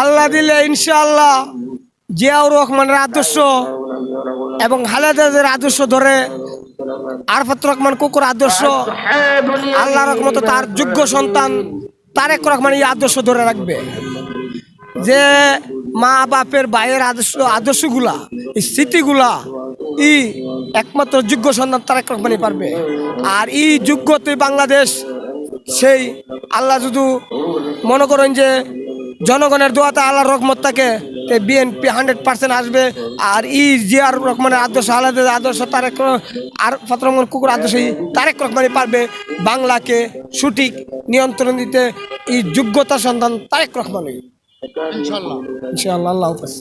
আল্লাহ দিলে ইনশাআল্লাহ জিয়াউর রহমানের আদর্শ এবং খালেদাদের আদর্শ ধরে আরফাত রহমান কুকুর আদর্শ আল্লাহ রহমত তার যোগ্য সন্তান তারেক রহমান এই আদর্শ ধরে রাখবে। যে মা বাপের ভাইয়ের আদর্শগুলা এই স্মৃতিগুলা একমাত্র যোগ্য সন্তান তারেক রহমানই পারবে। আর এই যোগ্যতে বাংলাদেশ সেই আল্লাহ যদি মনে করেন যে জনগণের দোয়াতে আল্লাহর রহমত থাকে বিএনপি 100% আসবে। আর জিয়ার রহমানের আদর্শ আলাদা আদর্শ তারেক আর রহমান কুকুর আদর্শ তারেক রহমানই পারবে বাংলাকে সঠিক নিয়ন্ত্রণ দিতে। এই যোগ্যতার সন্তান তারেক রহমানই ইনশাআল্লাহ। ইনশাআল্লাহ। আল্লাহ হাফেজ।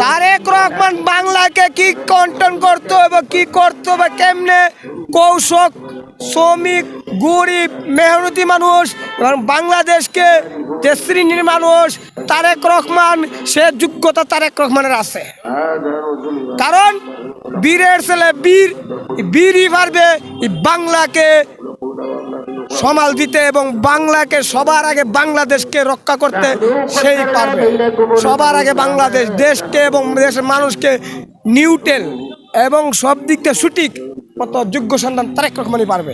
তারেক রহমান বাংলাকে কি কন্ট্রোল করতে হবে, কি করতে হবে, কেমনে কৌশক শ্রমিক গরিব মেহনতি মানুষ এবং বাংলাদেশকে যে শ্রেণীর মানুষ তারেক রহমান সে যোগ্যতা তারেক রহমানের আছে। কারণ বীরের ছেলে বীরই পারবে বাংলাকে সামাল দিতে এবং বাংলাকে সবার আগে বাংলাদেশকে রক্ষা করতে সেই পারবে। সবার আগে বাংলাদেশ দেশকে এবং দেশের মানুষকে নিউট্রাল এবং সব দিক থেকে সঠিক মতো যোগ্য সন্তান তারেক রহমানই পারবে।